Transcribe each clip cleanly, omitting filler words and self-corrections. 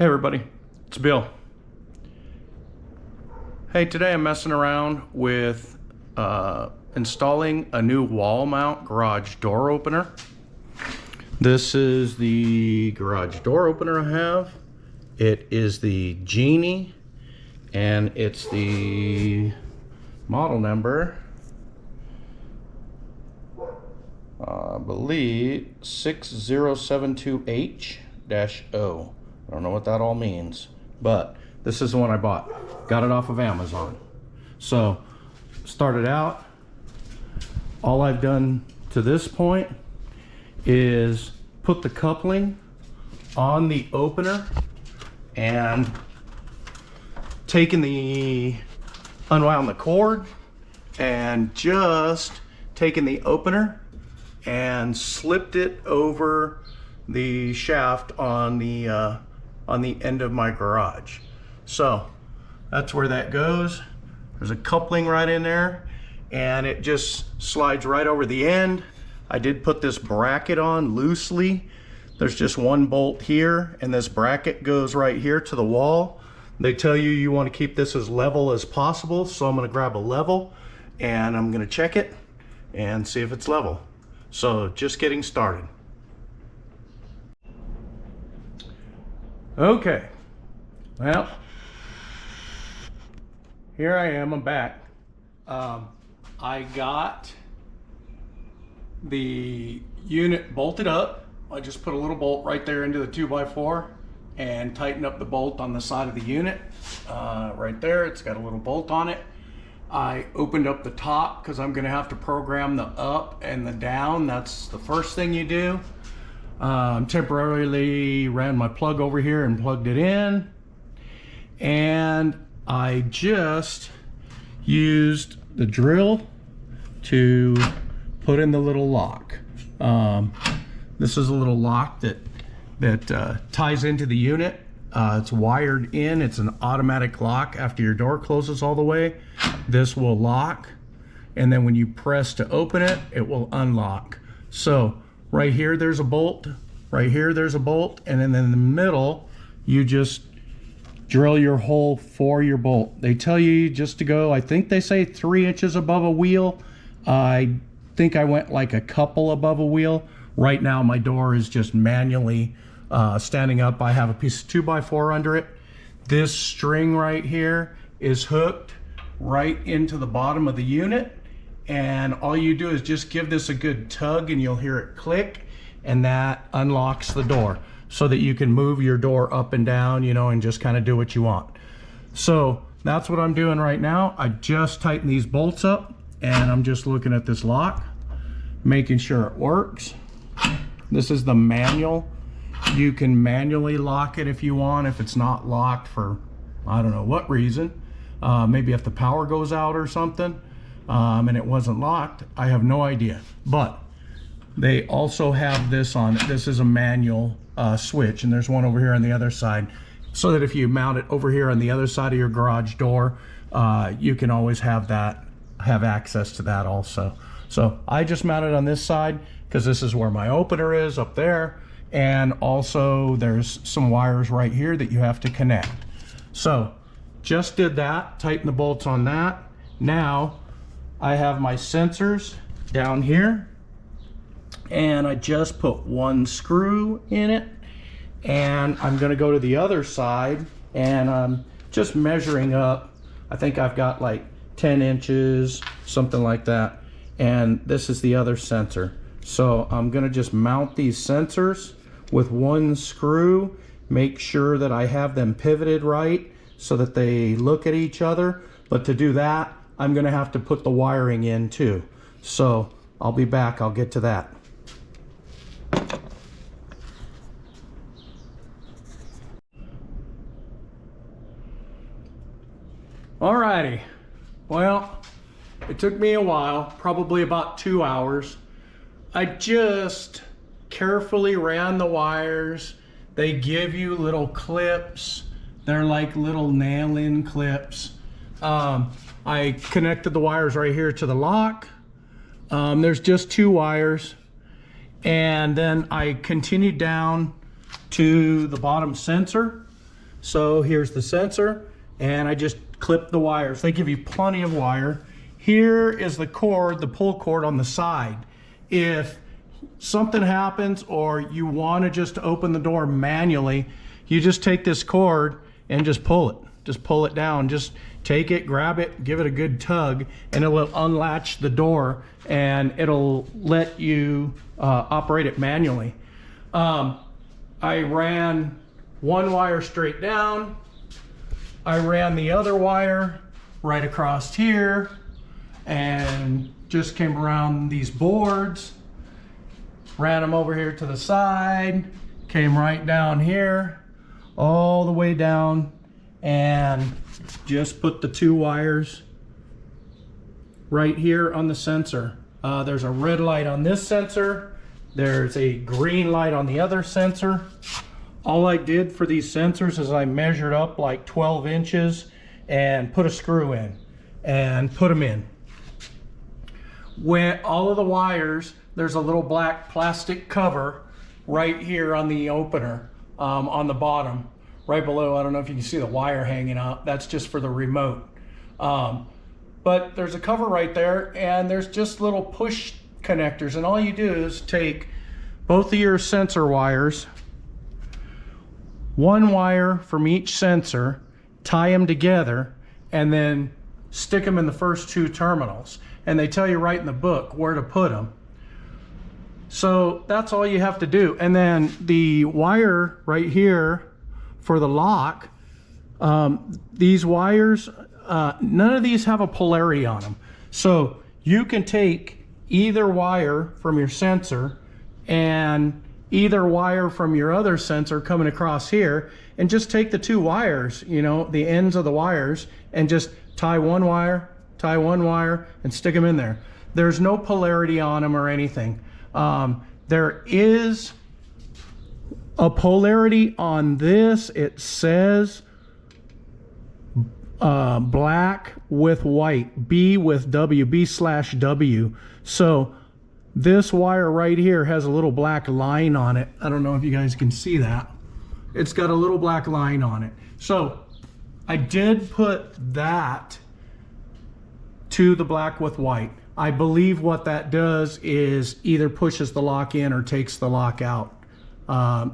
Hey everybody, it's Bill. Hey, today I'm messing around with installing a new wall mount garage door opener. This is the garage door opener I have. It is the Genie, and it's the model number, I believe 6072H-O. I don't know what that all means, but this is the one I bought. Got it off of Amazon. So, started out, all I've done to this point is put the coupling on the opener and unwound the cord and just taken the opener and slipped it over the shaft on the end of my garage. So that's where that goes. There's a coupling right in there and it just slides right over the end. I did put this bracket on loosely. There's just one bolt here and this bracket goes right here to the wall. They tell you you want to keep this as level as possible, so I'm going to grab a level and I'm going to check it and see if it's level. So just getting started. Okay, well, here I am, I'm back. I got the unit bolted up. I just put a little bolt right there into the 2x4 and tighten up the bolt on the side of the unit. Right there, it's got a little bolt on it. I opened up the top because I'm going to have to program the up and the down. That's the first thing you do. Temporarily ran my plug over here and plugged it in, and I just used the drill to put in the little lock. This is a little lock that ties into the unit. It's wired in. It's an automatic lock. After your door closes all the way, this will lock, and then when you press to open it, it will unlock. So right here there's a bolt, right here there's a bolt, and then in the middle you just drill your hole for your bolt. They tell you just to go, I think they say 3 inches above a wheel. I think I went like a couple above a wheel. Right now my door is just manually standing up. I have a piece of 2x4 under it. This string right here is hooked right into the bottom of the unit, and all you do is just give this a good tug and you'll hear it click, and that unlocks the door so that you can move your door up and down, you know, and just kind of do what you want. So that's what I'm doing right now. I just tightened these bolts up and I'm just looking at this lock, making sure it works. This is the manual. You can manually lock it if you want, if it's not locked for I don't know what reason. Maybe if the power goes out or something, and it wasn't locked. I have no idea. But they also have this on. This is a manual switch, and there's one over here on the other side, so that if you mount it over here on the other side of your garage door, you can always have access to that also. So I just mounted on this side because this is where my opener is, up there, and also there's some wires right here that you have to connect. So just did that, tighten the bolts on that. Now I have my sensors down here, and I just put one screw in it, and I'm going to go to the other side and I'm just measuring up. I think I've got like 10 inches, something like that, and this is the other sensor. So I'm going to just mount these sensors with one screw, make sure that I have them pivoted right so that they look at each other. But to do that, I'm going to have to put the wiring in too. So I'll be back, I'll get to that. Alrighty, well, it took me a while, probably about 2 hours. I just carefully ran the wires. They give you little clips. They're like little nail-in clips. I connected the wires right here to the lock. There's just 2 wires. And then I continued down to the bottom sensor So here's the sensor, and I just clip the wires. They give you plenty of wire. Here is the cord, the pull cord on the side. If something happens or you want to just open the door manually, you just take this cord and just pull it. Just pull it down. Just take it, grab it, give it a good tug, and it will unlatch the door and it'll let you operate it manually. I ran one wire straight down. I ran the other wire right across here and just came around these boards, ran them over here to the side, came right down here, all the way down, and just put the 2 wires right here on the sensor. There's a red light on this sensor. There's a green light on the other sensor. All I did for these sensors is I measured up like 12 inches and put a screw in and put them in. When all of the wires, there's a little black plastic cover right here on the opener, on the bottom, right below. I don't know if you can see the wire hanging out. That's just for the remote. But there's a cover right there, and there's just little push connectors, and all you do is take both of your sensor wires, one wire from each sensor, tie them together, and then stick them in the first 2 terminals. And they tell you right in the book where to put them. So that's all you have to do. And then the wire right here for the lock, these wires, none of these have a polarity on them. So you can take either wire from your sensor and either wire from your other sensor coming across here, and just take the 2 wires, you know, the ends of the wires, and just tie one wire, and stick them in there. There's no polarity on them or anything. There is a polarity on this. It says black with white, B with W, B/W. So this wire right here has a little black line on it. I don't know if you guys can see that. It's got a little black line on it. So I did put that to the black with white. I believe what that does is either pushes the lock in or takes the lock out.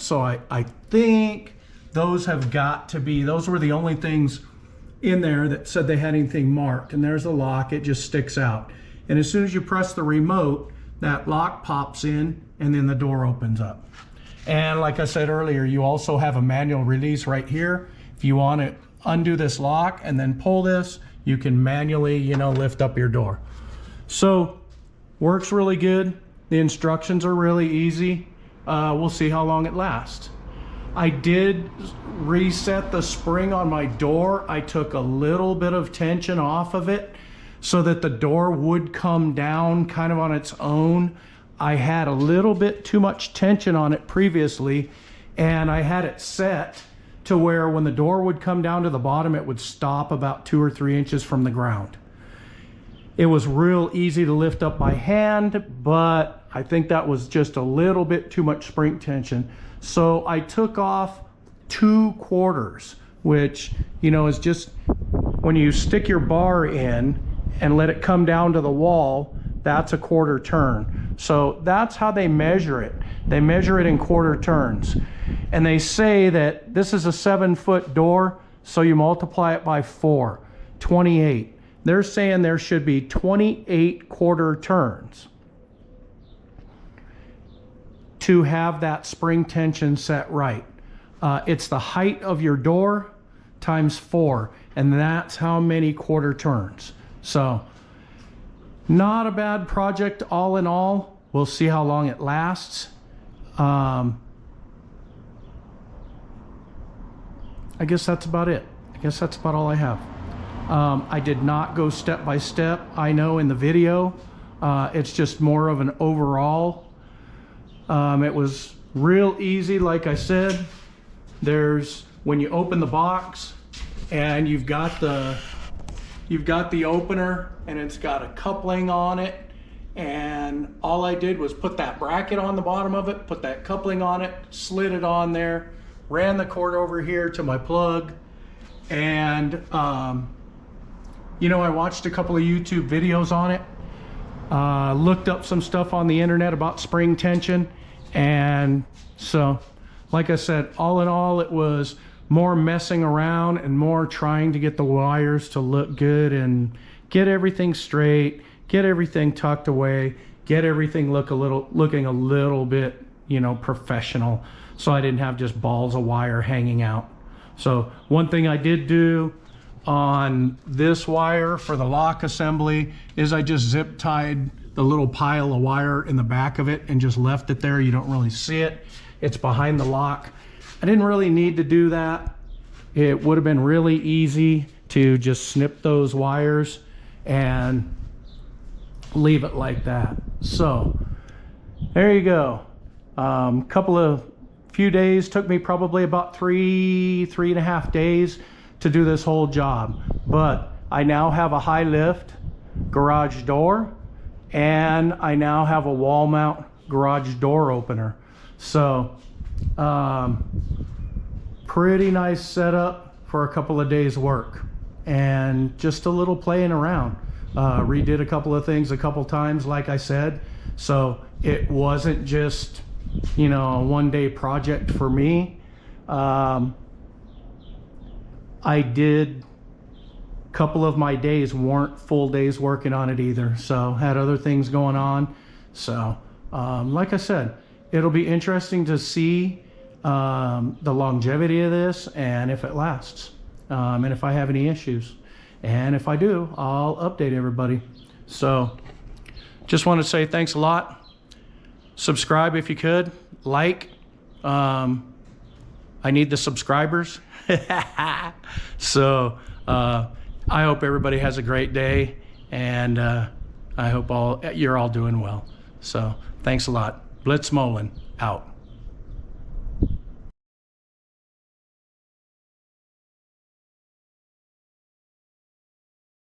So I think those have got to be, those were the only things in there that said they had anything marked. And there's a lock, it just sticks out. And as soon as you press the remote, that lock pops in and then the door opens up. And like I said earlier, you also have a manual release right here. If you want to undo this lock and then pull this, you can manually, you know, lift up your door. So works really good. The instructions are really easy. We'll see how long it lasts. I did reset the spring on my door. I took a little bit of tension off of it so that the door would come down kind of on its own. I had a little bit too much tension on it previously, and I had it set to where when the door would come down to the bottom, it would stop about 2 or 3 inches from the ground. It was real easy to lift up by hand, but I think that was just a little bit too much spring tension. So I took off 2 quarters, which, you know, is just when you stick your bar in and let it come down to the wall, that's a 1/4 turn. So that's how they measure it. They measure it in 1/4 turns. And they say that this is a 7-foot door, so you multiply it by 4, 28. They're saying there should be 28 1/4 turns to have that spring tension set right. It's the height of your door times 4, and that's how many 1/4 turns. So not a bad project all in all. We'll see how long it lasts. I guess that's about it. I guess that's about all I have. I did not go step by step. I know in the video, it's just more of an overall. It was real easy, like I said. There's, when you open the box and you've got the opener and it's got a coupling on it, and all I did was put that bracket on the bottom of it, put that coupling on it, slid it on there, ran the cord over here to my plug, and you know, I watched a couple of YouTube videos on it, looked up some stuff on the internet about spring tension, and so like I said, all in all, it was more messing around and more trying to get the wires to look good and get everything straight, get everything tucked away, get everything looking a little bit, you know, professional, so I didn't have just balls of wire hanging out. So one thing I did do on this wire for the lock assembly is I just zip tied the little pile of wire in the back of it and just left it there. You don't really see it. It's behind the lock. I didn't really need to do that. It would have been really easy to just snip those wires and leave it like that. So there you go. Few days, took me probably about three and a half days to do this whole job. But I now have a high lift garage door, and I now have a wall mount garage door opener. So pretty nice setup for a couple of days work, and just a little playing around. Redid a couple of things a couple times, like I said, so it wasn't just, you know, a one-day project for me. I did a couple of my days weren't full days working on it either, so had other things going on. So like I said, it'll be interesting to see the longevity of this and if it lasts, and if I have any issues, and if I do, I'll update everybody. So just want to say thanks a lot. Subscribe if you could, like. I need the subscribers. So I hope everybody has a great day, and I hope you're all doing well. So thanks a lot. Blitzmolin out.